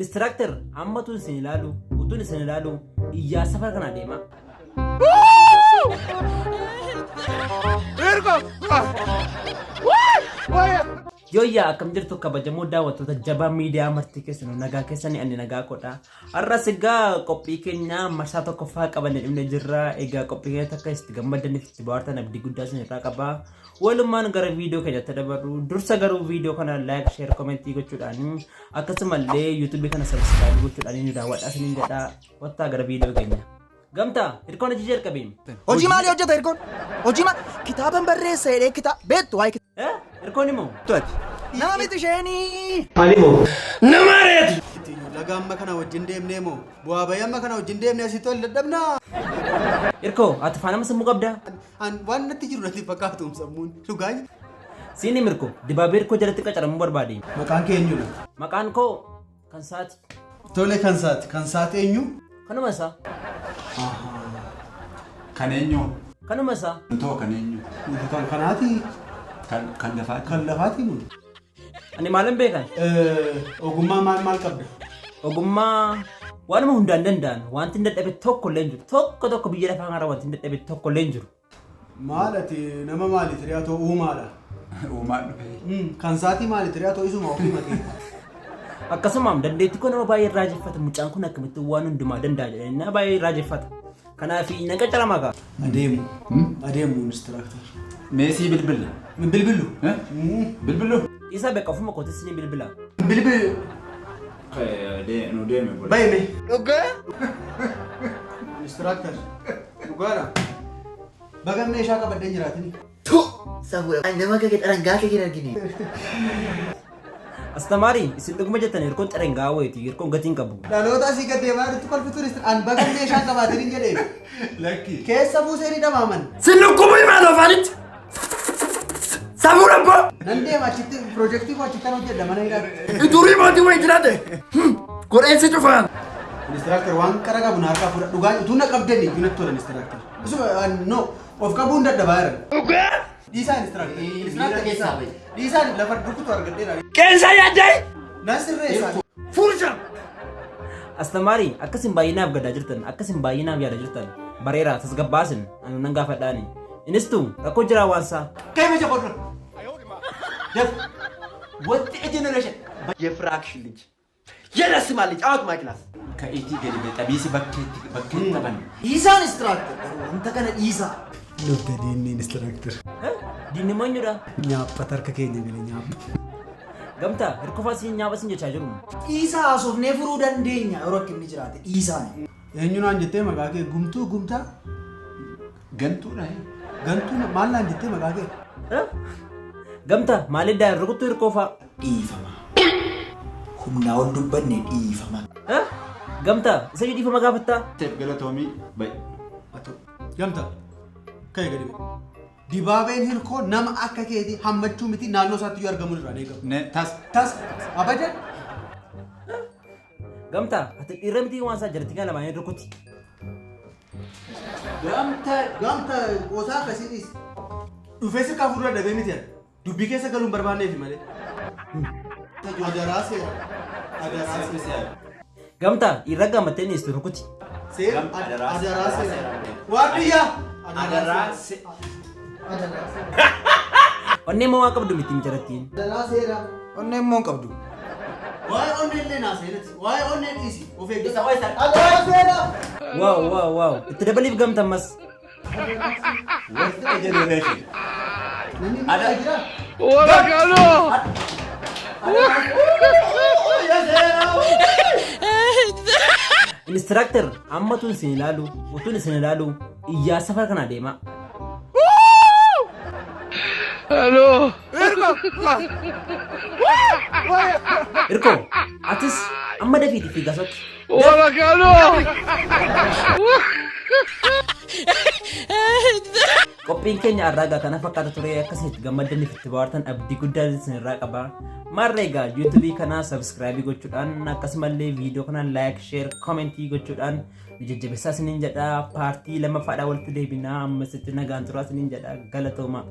Instructor amma tun sin ilalu utun sin ilalu iyya safar kana deema Hirko Yoya akkam jirtu kabajamoo daawwattoota jabaa miidiyaa marti keessanuu nagaa keessanii ani nagaa kodha har'a sigaa qophii keenya marsaa tokkoffaa qabanne dhimne jirra egaa qophii keenya takka itti gammadaniif itti baartan abdii guddaa isin irraa qaba walumaan gara viidiyoo keenyatti dabarru dursa garuu viidiyoo kana like share comment gochuudhaan akkasumallee YouTube kana subscribe gochuudhaan ni daawwadhaa isiniin jedha wattaa gara viidiyoo keenya Gamta Hirkoon hojii jalqabeem hojii maali hojjeta Hirkoon hojii ma kitaaban barreessa jedhee kitaaba beektu waa'ee Hirkoon immoo tuati nama miti isheenii Alimoo nama reeti Lagamma kana wajjin deemnee moo bu'aa bayyamma kana wajjin deemnee asii tol dadhabnaa Hirko ati faanama sammuu qabdaa waan natti jiru natti fakkaatu sammuun dhugaa Siini Hirko dibaabee Hirkoo jalatti qacaramuu barbaade maqaan kee eenyudha maqaan koo kan saati tole kan saati eenyu kanuma isaa kan eenyu kanuma isaa too kan eenyu kan kanaati kan lafaati mun ani maalan beekan ogummaa maal qabda ogummaa waanuma hundaan danda'an wanti hin dadhabe tokko illee hin jiru tokko biyya lafaa kanarra wanti hin dadhabe tokko illee hin jiru maalati nama maali tiriyaatoo uumaadha uumaan dhufe kan saati maali tiriyaatoo isuma ofii matee akkasumaan dandeettii koo nama baay'ee raajeffata mucaan kun akkamitti waan hundumaa danda'a jedhanii nama baay'ee raajeffata kanaaf nan qacarama kaa adeemu Instructor meesii bilbila bilbilu isa beeka ofuma kootis ni bilbila bilbilu nu deeme bayme dhugaa Instructor dhugaadha baga meeshaa qabadhee jiraatini sabuudha nama kake xarangaa kake argine Astamari isin dhuguma jettan Hirkoon xarangaa wayiiti Hirkoon gatiin qabu dhaloota asii gad deemaa jirtu kolfituun an baga meeshaa qabaatanii jedhee lakki keessa buusee ni dhamaaman sinukkubu imaan ofaanitti sabuudha ko nan deema achitti piroojeektii koo achitti hojjedha mana hidhaa iturii mootii wayi jiraate godheensi cufaan Instructor waan qara qabu na harkaa fuudha dhugaa utuu na qabdeni junatti tolan Instructor isuma no of qabuun dadhabaa jiran dhugaa dhiisaa Instructor keessaa dhiisaa lafa dukkutu argadheera qeensa yaaddai nasirreessa fursha Astamari akkasin baay'inaaf gadaa jirtan akkasin baay'inaaf yaada jirtan bareeraa tasgabbaasin anu nan gaafadhaani inistu rakkoo jiraa waansaa kai meesha kodhu def what a generation የፍራክሽን ልጅ የረስማ ልጅ አውት ማይ ክላስ ከኢቲ ገሊ በጠቢሲ በከት ተበን ኢሳን Instructor አንተ ከነ ኢሳ ሉብደዲን Instructor diinni moonyudha nyaapha tarka keenya gale nyaapha Gamta Hirkoo faasiin nyaapasin jechaa jiru ኢሳ አሶፍኔ ፍሩ ደንዴኛ ሮክኒ ጅራተ ኢሳን eenyunaan jettee maqaa kee gumtaa gantuudha gantuu maallaan jettee maqaa kee Gamta maaliddaa rukuttuu Hirkoo fa'a dhiifama humnaa ol dubbanne dhiifama Gamta isa dhiifama gaafattaa teef galatoomii bay Gamta ka'e gadi ba'e dibaabeen Hirkoo nama akka keetii hammachuu miti naannoo isaatti iyyuu argamuu irraa eegamu ne tas abadan Gamta ati dhiirra miti waan isaa jalatti kan lamaanii rukuti Gamta qoosaa akkasiitis dhufee si kaafuu dura dhabee miti dubbii keessa galuun barbaanneefi malee adaraa seera Gamta dhiirra gammattee ni istu rukuti seera adaraa seera waardiyyaa adaraa onnee moo waan qabdu miti mijarattiin adaraa seera onneen moon qabdu waa'ee onnee illee naa seenati waa'ee onnee dhiisi of eeggisa adaraa seera waaw itti dabaliif Gamta ammas what a generation ada jira Orakalo! Instructor amma tun sin ilaalu utun isin ilaalu iyyaa safar kana deema Hello! Hirkoo atis amma dafiiti fi gasotti Orakalo! qophiin keenya arraagaa kana fakkaata ture akkasitti gammadaniif itti baartan abdii guddaa isin irraa qaba marreegaa YouTube kana subscribe gochuudhaan akkasumallee viidiyoo kana like share comment gochuudhaan jajjabeessaa isiniin jedha paartii lammaffaadhaa walitti deebinaa ammas itti nagaan turaa isiniin jedha galatooma